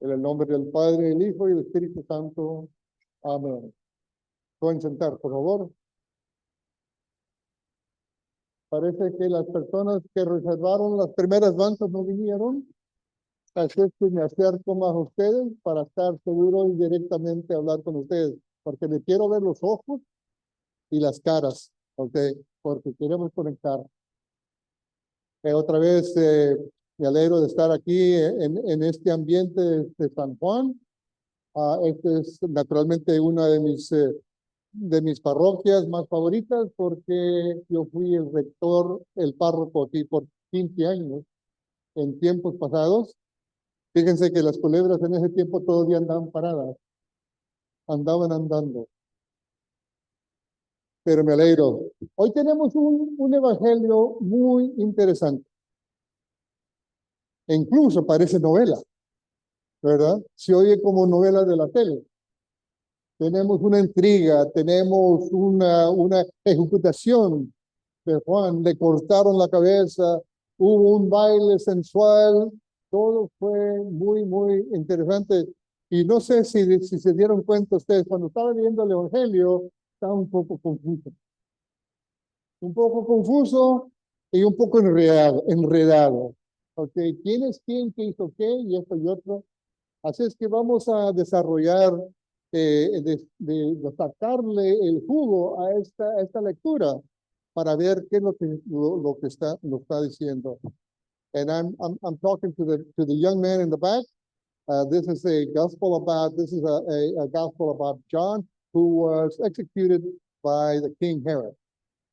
En el nombre del Padre, del Hijo y del Espíritu Santo. Amén. Pueden sentar, por favor. Parece que las personas que reservaron las primeras bancas no vinieron. Así es que me acerco más a ustedes para estar seguro y directamente hablar con ustedes. Porque les quiero ver los ojos y las caras. ¿Ok? Porque queremos conectar. Otra vez me alegro de estar aquí en este ambiente de San Juan. Este es naturalmente una de mis parroquias más favoritas porque yo fui el rector, el párroco aquí por 15 años en tiempos pasados. Fíjense que las culebras en ese tiempo todavía andaban paradas, andaban andando, pero me alegro. Hoy tenemos un evangelio muy interesante, e incluso parece novela, ¿verdad? Se oye como novela de la tele. Tenemos una intriga, tenemos una ejecutación de Juan, le cortaron la cabeza, hubo un baile sensual, todo fue muy, muy interesante. Y no sé si se dieron cuenta ustedes, cuando estaba leyendo el Evangelio, estaba un poco confuso y un poco enredado. Ok, ¿quién es quién, qué hizo qué, y esto y otro? Así es que vamos a desarrollar, de sacarle el jugo a esta lectura para ver qué es lo que está diciendo. And I'm talking to the young man in the back. This is a gospel about John, who was executed by the King Herod.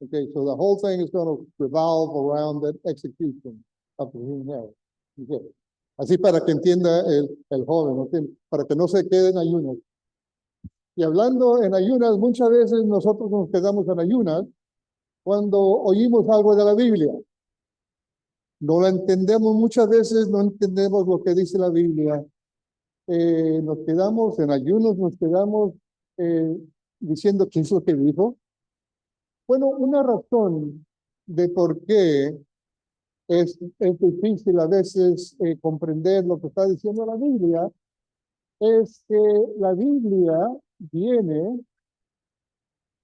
Okay, so the whole thing is going to revolve around that execution of the King Herod. Okay. Así para que entienda el joven, ¿okay? Para que no se quede en ayunas. Y hablando en ayunas, muchas veces nosotros nos quedamos en ayunas cuando oímos algo de la Biblia. No la entendemos muchas veces, no entendemos lo que dice la Biblia. Nos quedamos en ayunos, nos quedamos diciendo qué es lo que dijo. Bueno, una razón de por qué es difícil a veces comprender lo que está diciendo la Biblia es que la Biblia viene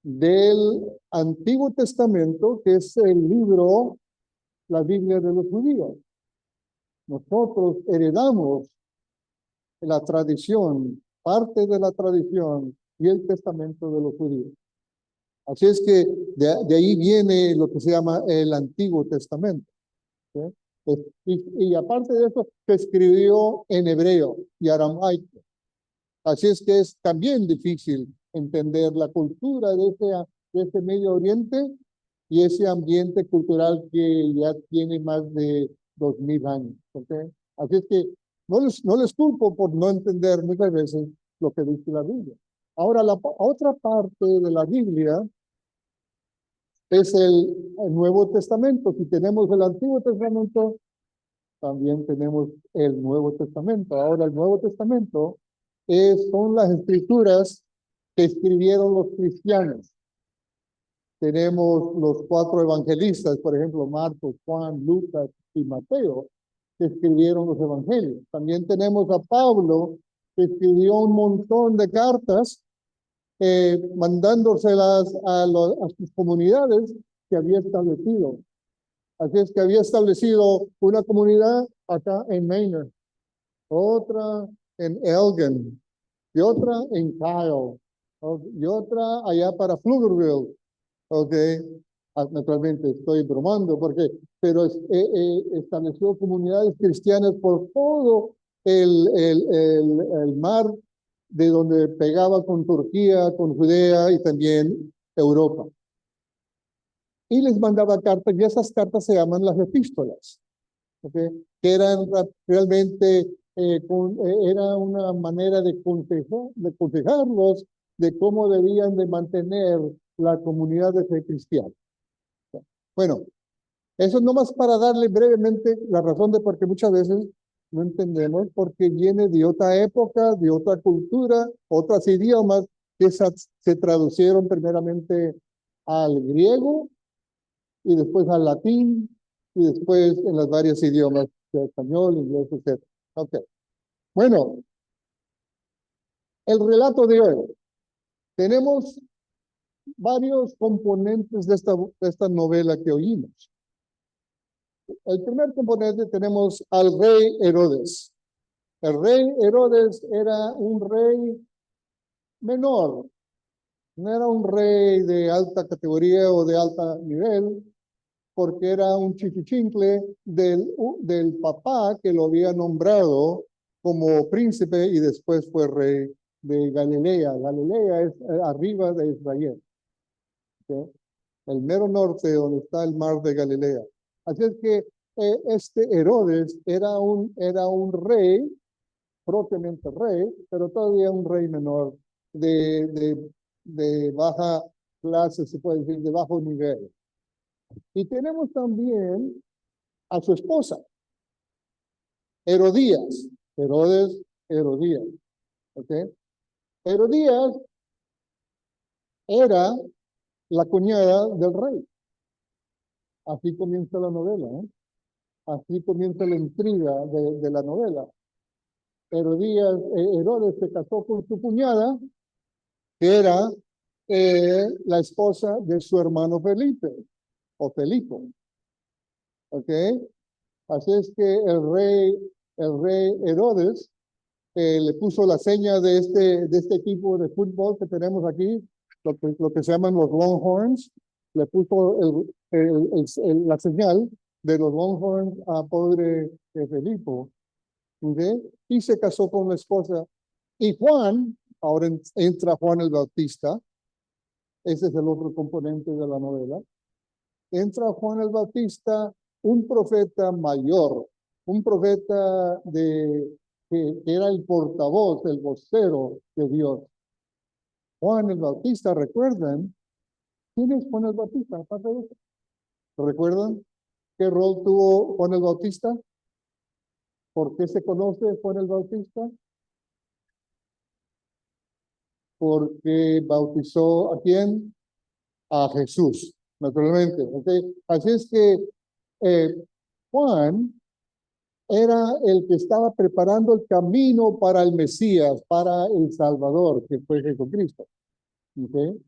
del Antiguo Testamento, que es el libro, la Biblia de los judíos. Nosotros heredamos la tradición, parte de la tradición y el testamento de los judíos. Así es que de ahí viene lo que se llama el Antiguo Testamento. ¿Sí? Y aparte de eso, se escribió en hebreo y aramaico. Así es que es también difícil entender la cultura de ese Medio Oriente y ese ambiente cultural que ya tiene más de 2000 años. ¿Okay? Así es que no les culpo por no entender muchas veces lo que dice la Biblia. Ahora, la otra parte de la Biblia es el Nuevo Testamento. Si tenemos el Antiguo Testamento, también tenemos el Nuevo Testamento. Ahora, el Nuevo Testamento son las escrituras que escribieron los cristianos. Tenemos los 4 evangelistas, por ejemplo, Marcos, Juan, Lucas y Mateo, que escribieron los evangelios. También tenemos a Pablo, que escribió un montón de cartas, mandándoselas a sus comunidades que había establecido. Así es que había establecido una comunidad acá en Manor, otra en Elgin, y otra en Kyle, y otra allá para Pflugerville. Ok, naturalmente estoy bromando, pero estableció comunidades cristianas por todo el mar, de donde pegaba con Turquía, con Judea y también Europa. Y les mandaba cartas, y esas cartas se llaman las epístolas, ¿okay? Que eran realmente, era una manera de aconsejarlos de cómo debían de mantener la comunidad de fe cristiana. Bueno, eso nomás para darle brevemente la razón de por qué muchas veces no entendemos, porque viene de otra época, de otra cultura, otros idiomas que se traducieron primeramente al griego y después al latín y después en los varios idiomas, español, inglés, etc. Okay. Bueno, el relato de hoy. Tenemos varios componentes de esta novela que oímos. El primer componente tenemos al rey Herodes. El rey Herodes era un rey menor, no era un rey de alta categoría o de alto nivel, porque era un chichichincle del papá que lo había nombrado como príncipe y después fue rey de Galilea. Galilea es arriba de Israel, ¿sí? El mero norte donde está el mar de Galilea. Así es que este Herodes era un rey, propiamente rey, pero todavía un rey menor de baja clase, se puede decir, de bajo nivel. Y tenemos también a su esposa, Herodías. Herodes, Herodías. ¿Ok? Herodías era la cuñada del rey. Así comienza la novela, ¿eh? Así comienza la intriga de la novela. Herodes se casó con su cuñada, que era la esposa de su hermano Felipe, o Felipo. ¿Ok? Así es que el rey Herodes le puso la seña de este equipo de fútbol que tenemos aquí, lo que se llaman los Longhorns, le puso la señal de los Longhorns a pobre Felipo, ¿okay? Y se casó con la esposa. Y Juan, ahora entra Juan el Bautista, ese es el otro componente de la novela, entra Juan el Bautista, un profeta mayor, un profeta que era el portavoz, el vocero de Dios. Juan el Bautista, ¿recuerdan? ¿Quién es Juan el Bautista? Aparte de eso, ¿recuerdan qué rol tuvo Juan el Bautista? ¿Por qué se conoce Juan el Bautista? Porque bautizó ¿a quién? A Jesús, naturalmente. ¿Okay? Así es que Juan era el que estaba preparando el camino para el Mesías, para el Salvador, que fue Jesucristo. ¿Okay?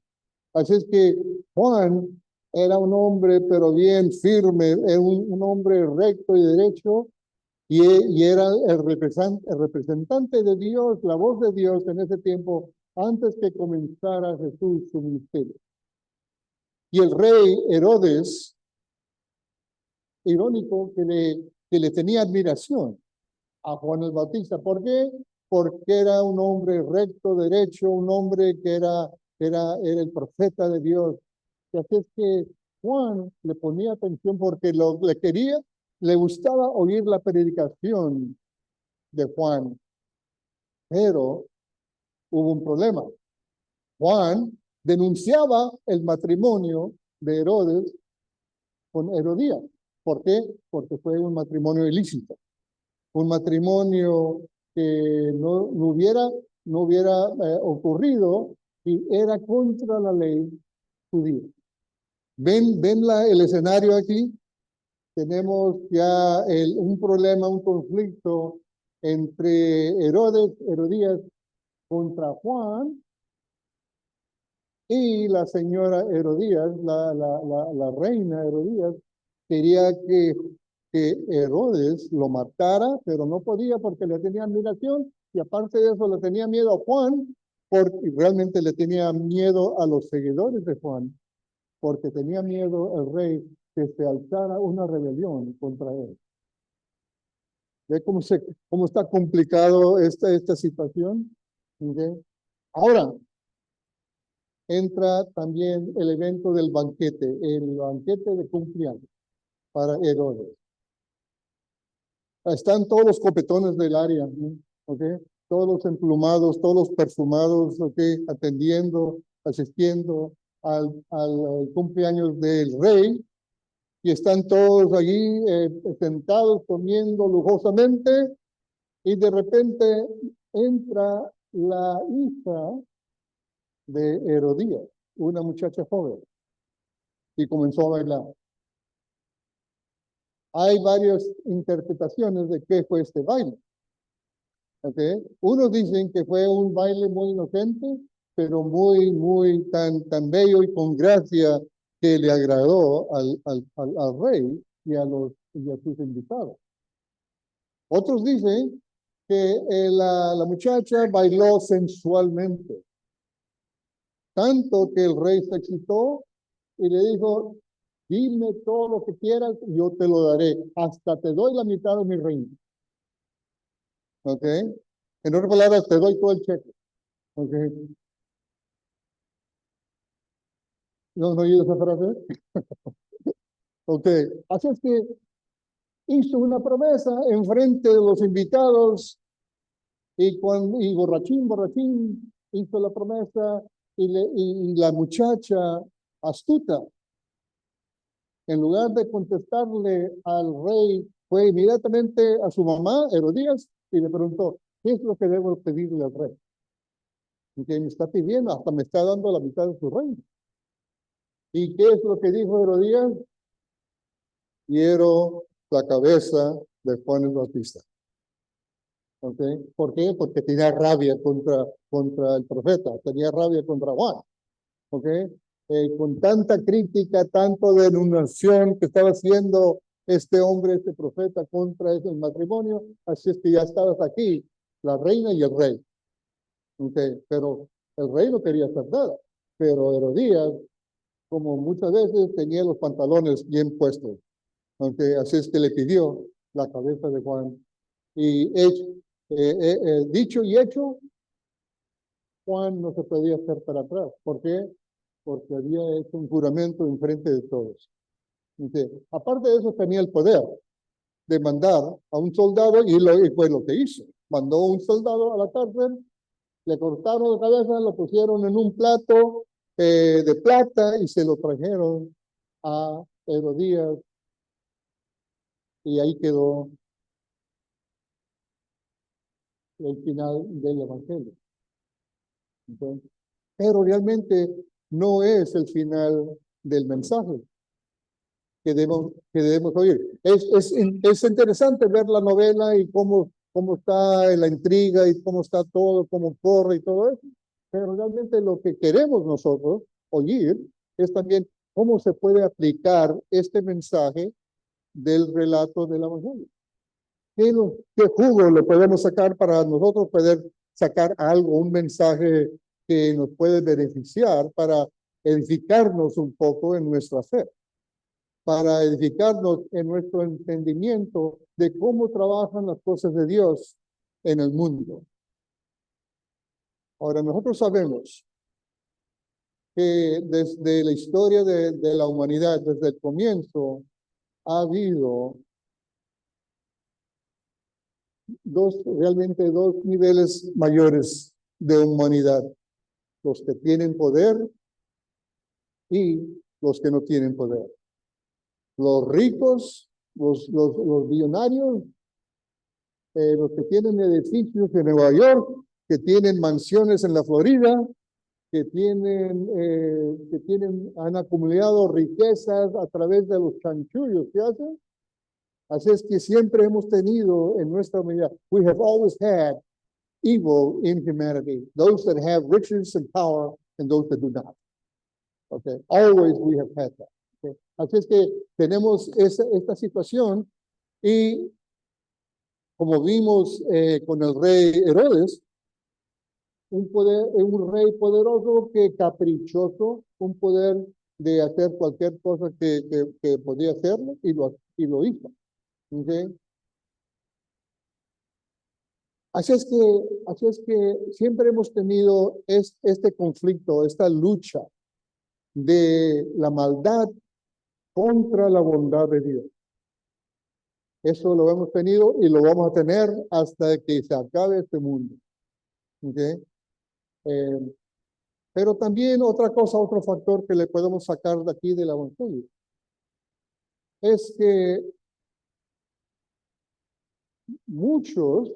Así es que Juan era un hombre, pero bien firme, era un hombre recto y derecho, y era el representante de Dios, la voz de Dios en ese tiempo, antes que comenzara Jesús su ministerio. Y el rey Herodes, irónico, que le tenía admiración a Juan el Bautista. ¿Por qué? Porque era un hombre recto, derecho, un hombre que era el profeta de Dios. Y así es que Juan le ponía atención porque le gustaba oír la predicación de Juan. Pero hubo un problema. Juan denunciaba el matrimonio de Herodes con Herodías. ¿Por qué? Porque fue un matrimonio ilícito. Un matrimonio que no hubiera ocurrido y era contra la ley judía. ¿Ven el escenario aquí? Tenemos ya un problema, un conflicto entre Herodías contra Juan y la señora Herodías, la reina Herodías, quería que Herodes lo matara, pero no podía porque le tenía admiración y aparte de eso le tenía miedo a Juan, porque realmente le tenía miedo a los seguidores de Juan, porque tenía miedo el rey que se alzara una rebelión contra él. ¿Ve cómo está complicado esta situación? ¿Okay? Ahora, entra también el evento del banquete, el banquete de cumpleaños para Herodes. Están todos los copetones del área, ¿no? ¿Okay? Todos los emplumados, todos los perfumados, ¿okay? Atendiendo, asistiendo al cumpleaños del rey, y están todos allí sentados comiendo lujosamente, y de repente entra la hija de Herodías, una muchacha joven, y comenzó a bailar. Hay varias interpretaciones de qué fue este baile. ¿Okay? Unos dicen que fue un baile muy inocente, pero muy tan bello y con gracia que le agradó al rey y a sus invitados. Otros dicen que la muchacha bailó sensualmente, tanto que el rey se excitó y le dijo, dime todo lo que quieras, yo te lo daré, hasta te doy la mitad de mi reino. ¿Ok? En otras palabras, te doy todo el cheque. ¿Ok? ¿No oído esa frase? Ok. Así es que hizo una promesa en frente de los invitados y borrachín, hizo la promesa y la muchacha astuta, en lugar de contestarle al rey, fue inmediatamente a su mamá, Herodías, y le preguntó, ¿qué es lo que debo pedirle al rey? Y que me está pidiendo, hasta me está dando la mitad de su reino. ¿Y qué es lo que dijo Herodías? Quiero la cabeza de Juan el Bautista. ¿Okay? ¿Por qué? Porque tenía rabia contra el profeta, tenía rabia contra Juan. ¿Okay? Con tanta crítica, tanto denunciación que estaba haciendo este hombre, este profeta contra ese matrimonio, así es que ya estabas aquí, la reina y el rey. ¿Okay? Pero el rey no quería hacer nada, pero Herodías, como muchas veces, tenía los pantalones bien puestos. ¿Okay? Así es que le pidió la cabeza de Juan. Y dicho y hecho, Juan no se podía hacer para atrás. ¿Por qué? Porque había hecho un juramento en frente de todos. Entonces, aparte de eso, tenía el poder de mandar a un soldado y fue lo que hizo. Mandó un soldado a la cárcel, le cortaron la cabeza, lo pusieron en un plato de plata y se lo trajeron a Herodías y ahí quedó el final del Evangelio. Entonces, pero realmente no es el final del mensaje que debemos oír. Es interesante ver la novela y cómo está la intriga y cómo está todo, cómo corre y todo eso, pero realmente lo que queremos nosotros oír es también cómo se puede aplicar este mensaje del relato del Evangelio. ¿Qué jugo le podemos sacar para nosotros poder sacar algo, un mensaje que nos puede beneficiar para edificarnos un poco en nuestra fe, para edificarnos en nuestro entendimiento de cómo trabajan las cosas de Dios en el mundo? Ahora, nosotros sabemos que desde la historia de la humanidad, desde el comienzo, ha habido realmente dos niveles mayores de humanidad: los que tienen poder y los que no tienen poder. Los ricos, los billonarios, los que tienen edificios en Nueva York, que tienen mansiones en la Florida, han acumulado riquezas a través de los chanchullos que hacen. Así es que siempre hemos tenido en nuestra humanidad, we have always had evil in humanity, those that have riches and power and those that do not. Okay, always we have had that. Okay? Así es que tenemos esta situación y como vimos con el rey Herodes, un rey poderoso que caprichoso, un poder de hacer cualquier cosa que podía hacerlo y lo hizo. ¿Okay? Así es que siempre hemos tenido este conflicto, esta lucha de la maldad contra la bondad de Dios. Eso lo hemos tenido y lo vamos a tener hasta que se acabe este mundo. ¿Okay? Pero también otra cosa, otro factor que le podemos sacar de aquí del Evangelio es que muchos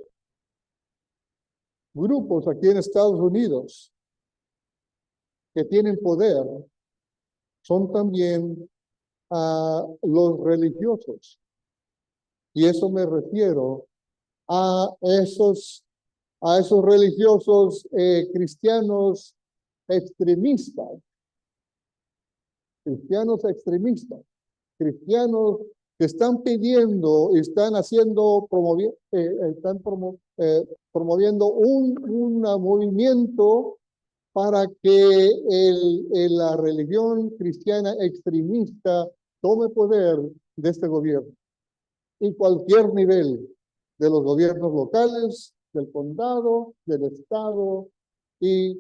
grupos aquí en Estados Unidos que tienen poder son también los religiosos. Y eso me refiero a esos a esos religiosos cristianos extremistas, cristianos extremistas, cristianos que están pidiendo, están haciendo, promoviendo un movimiento para que la religión cristiana extremista tome poder de este gobierno y cualquier nivel de los gobiernos locales, del condado, del estado y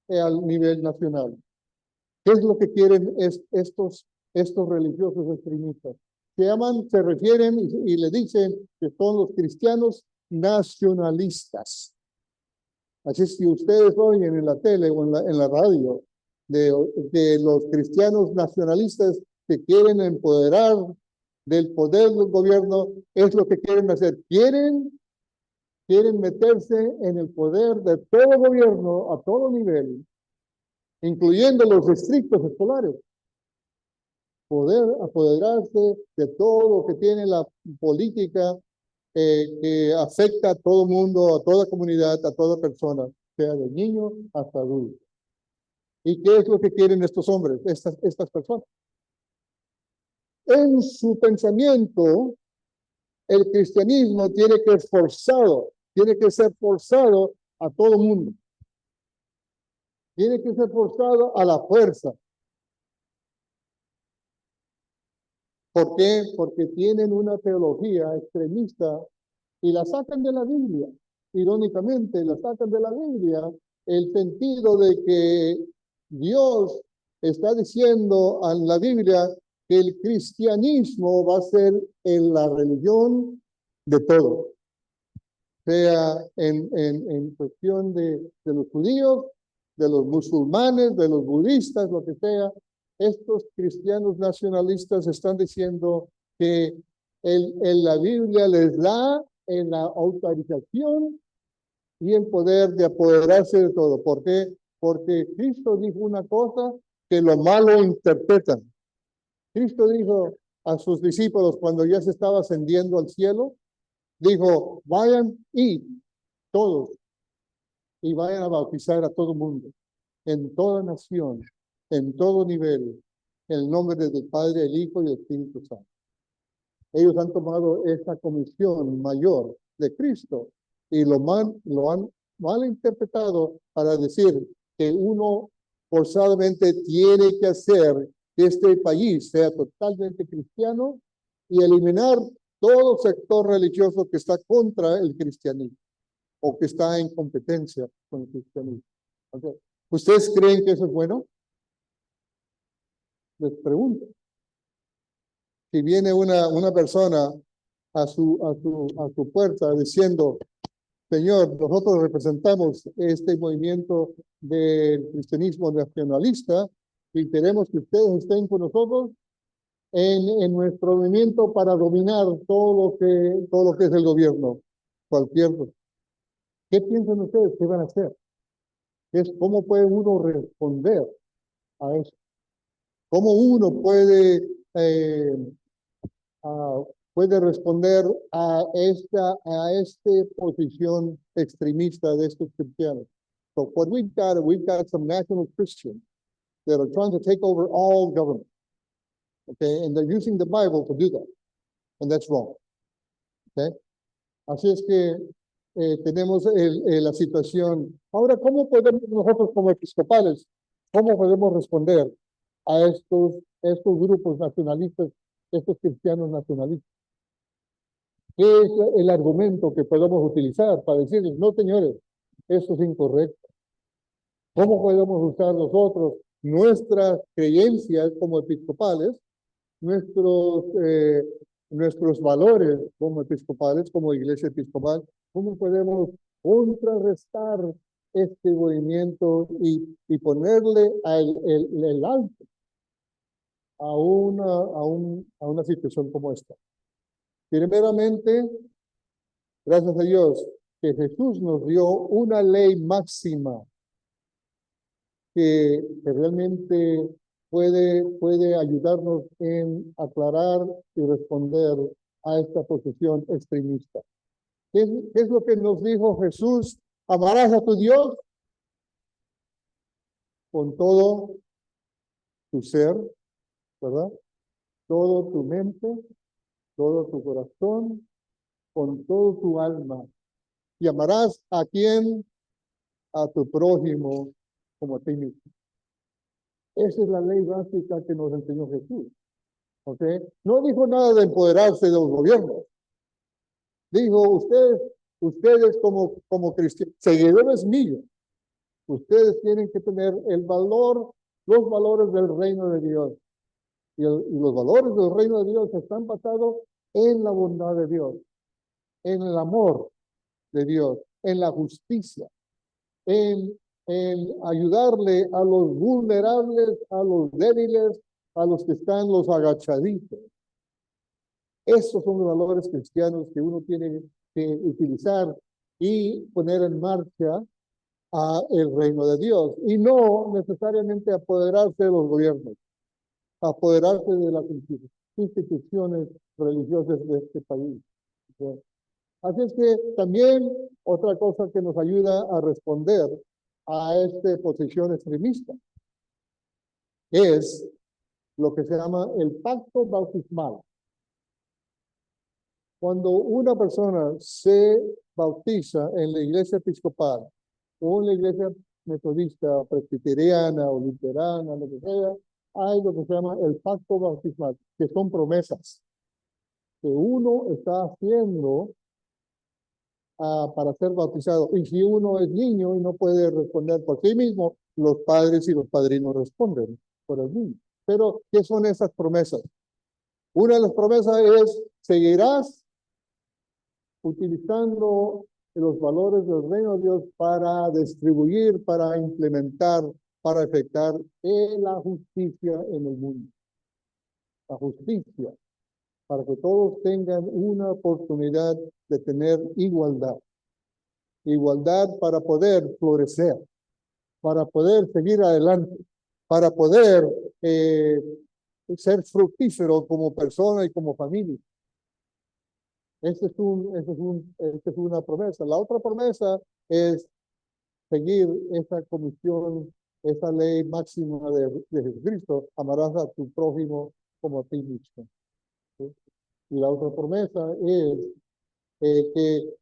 al nivel nacional. ¿Qué es lo que quieren estos religiosos extremistas? Se refieren y le dicen que son los cristianos nacionalistas. Así es que ustedes oyen en la tele o en la radio de los cristianos nacionalistas que quieren empoderar del poder del gobierno, es lo que quieren hacer. Quieren meterse en el poder de todo gobierno a todo nivel, incluyendo los distritos escolares. Poder apoderarse de todo lo que tiene la política que afecta a todo mundo, a toda comunidad, a toda persona, sea de niño hasta adulto. ¿Y qué es lo que quieren estos hombres, estas personas? En su pensamiento, el cristianismo tiene que ser forzado a todo mundo. Tiene que ser forzado a la fuerza. ¿Por qué? Porque tienen una teología extremista y la sacan de la Biblia. Irónicamente, la sacan de la Biblia el sentido de que Dios está diciendo en la Biblia que el cristianismo va a ser la religión de todo, sea en cuestión de los judíos, de los musulmanes, de los budistas, lo que sea. Estos cristianos nacionalistas están diciendo que la Biblia les da la autorización y el poder de apoderarse de todo. ¿Por qué? Porque Cristo dijo una cosa que lo malo interpretan. Cristo dijo a sus discípulos cuando ya se estaba ascendiendo al cielo, dijo, vayan y todos, y vayan a bautizar a todo mundo, en toda nación, en todo nivel, en el nombre del Padre, el Hijo y el Espíritu Santo. Ellos han tomado esta comisión mayor de Cristo y lo han mal interpretado para decir que uno forzadamente tiene que hacer que este país sea totalmente cristiano y eliminar todo sector religioso que está contra el cristianismo o que está en competencia con el cristianismo. Okay. ¿Ustedes creen que eso es bueno? Les pregunto. Si viene una persona a su puerta diciendo, Señor, nosotros representamos este movimiento del cristianismo nacionalista y queremos que ustedes estén con nosotros en nuestro movimiento para dominar todo lo que es el gobierno, cualquier. ¿Qué piensan ustedes? ¿Qué van a hacer? ¿Cómo puede uno responder a eso? ¿Cómo uno puede puede responder a esta posición extremista de estos cristianos? So what we've got some national Christians that are trying to take over all government. Okay, and they're using the Bible to do that. And that's wrong. Okay? Así es que tenemos la situación. Ahora, ¿cómo podemos nosotros como episcopales, cómo podemos responder a estos grupos nacionalistas, estos cristianos nacionalistas? ¿Qué es el argumento que podemos utilizar para decirles, no, señores, esto es incorrecto? ¿Cómo podemos usar nosotros nuestras creencias como episcopales, nuestros valores como episcopales, como iglesia episcopal? ¿Cómo podemos contrarrestar este movimiento y ponerle el alto a una situación como esta? Primeramente, gracias a Dios, que Jesús nos dio una ley máxima que realmente puede ayudarnos en aclarar y responder a esta posición extremista. ¿Qué es lo que nos dijo Jesús Amarás a tu Dios con todo tu ser, ¿verdad? Todo tu mente, todo tu corazón, con todo tu alma. Y amarás a quien, a tu prójimo, como a ti mismo. Esa es la ley básica que nos enseñó Jesús. ¿Ok? No dijo nada de empoderarse de los gobiernos. Dijo, ustedes como cristianos, seguidores míos, ustedes tienen que tener el valor, los valores del reino de Dios. Y los valores del reino de Dios están basados en la bondad de Dios, en el amor de Dios, en la justicia, en, en ayudarle a los vulnerables, a los débiles, a los que están los agachaditos. Esos son los valores cristianos que uno tiene que utilizar y poner en marcha a el reino de Dios. Y no necesariamente apoderarse de los gobiernos, apoderarse de las instituciones religiosas de este país. Así es que también otra cosa que nos ayuda a responder a esta posición extremista es lo que se llama el pacto bautismal. Cuando una persona se bautiza en la iglesia episcopal o en la iglesia metodista, presbiteriana o luterana, lo que sea, hay lo que se llama el pacto bautismal, que son promesas que uno está haciendo para ser bautizado. Y si uno es niño y no puede responder por sí mismo, los padres y los padrinos responden por el niño. Pero, ¿qué son esas promesas? Una de las promesas es, seguirás utilizando los valores del reino de Dios para distribuir, para implementar, para efectuar la justicia en el mundo. La justicia, para que todos tengan una oportunidad de tener igualdad. Igualdad para poder florecer, para poder seguir adelante, para poder ser fructífero como persona y como familia. Esta es una promesa. La otra promesa es seguir esa comisión, esa ley máxima de Jesucristo, amarás a tu prójimo como a ti mismo. ¿Sí? Y la otra promesa es que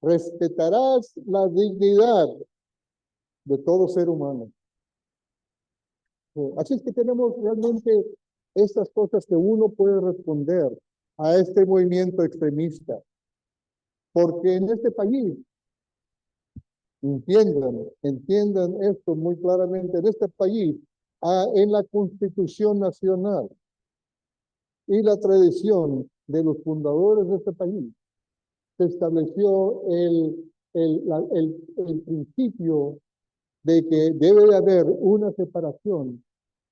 respetarás la dignidad de todo ser humano. Así es que tenemos realmente estas cosas que uno puede responder a este movimiento extremista. Porque en este país, entiendan esto muy claramente, en este país, en la Constitución Nacional y la tradición de los fundadores de este país, se estableció el principio de que debe de haber una separación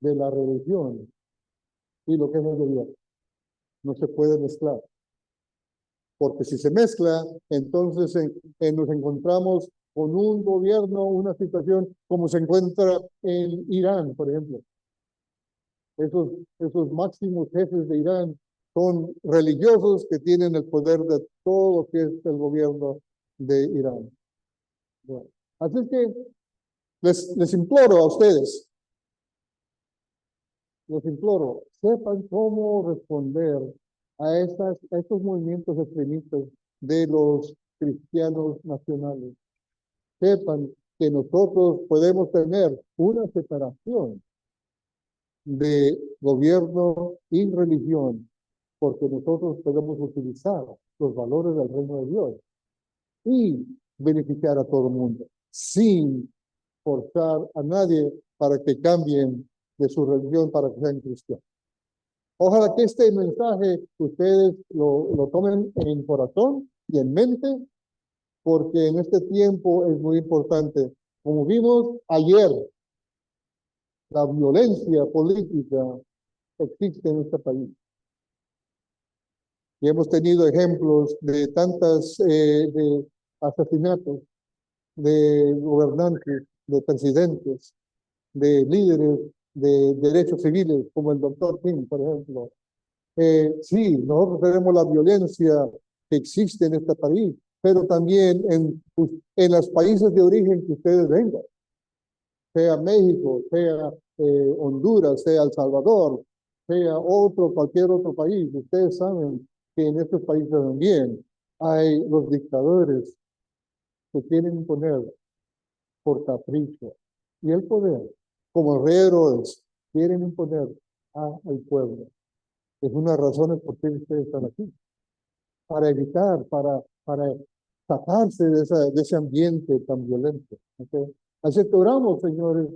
de la religión y lo que es el gobierno. No se puede mezclar. Porque si se mezcla, entonces nos encontramos con un gobierno, una situación como se encuentra en Irán, por ejemplo. Esos máximos jefes de Irán son religiosos que tienen el poder de todo lo que es el gobierno de Irán. Bueno, así es que les imploro a ustedes, les imploro, sepan cómo responder a estos movimientos extremistas de los cristianos nacionales. Sepan que nosotros podemos tener una separación de gobierno y religión, porque nosotros podemos utilizar los valores del reino de Dios y beneficiar a todo el mundo, sin forzar a nadie para que cambien de su religión para que sean cristianos. Ojalá que este mensaje ustedes lo tomen en corazón y en mente, porque en este tiempo es muy importante. Como vimos ayer, la violencia política existe en este país. Y hemos tenido ejemplos de tantos de asesinatos de gobernantes, de presidentes, de líderes de derechos civiles, como el doctor King, por ejemplo. Sí, nosotros tenemos la violencia que existe en este país, pero también en los países de origen que ustedes vengan, sea México, sea Honduras, sea El Salvador, sea cualquier otro país. Ustedes saben que en estos países también hay los dictadores que quieren imponer por capricho y el poder, como el rey Herodes, quieren imponer al pueblo. Es una de las razones por qué ustedes están aquí, para evitar, para sacarse de ese ambiente tan violento. ¿Okay? Así que oramos, señores,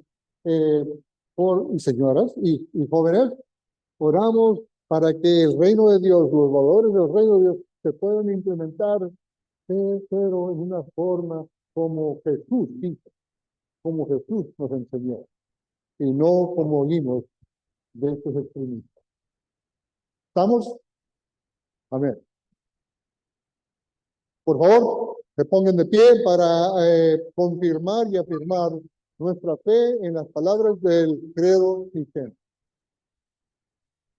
y señoras y jóvenes, oramos para que el reino de Dios, los valores del reino de Dios, se puedan implementar, pero en una forma como Jesús dijo, como Jesús nos enseñó, y no como oímos de estos extremistas. ¿Estamos? Amén. Por favor, se pongan de pie para confirmar y afirmar nuestra fe en las palabras del credo cristiano.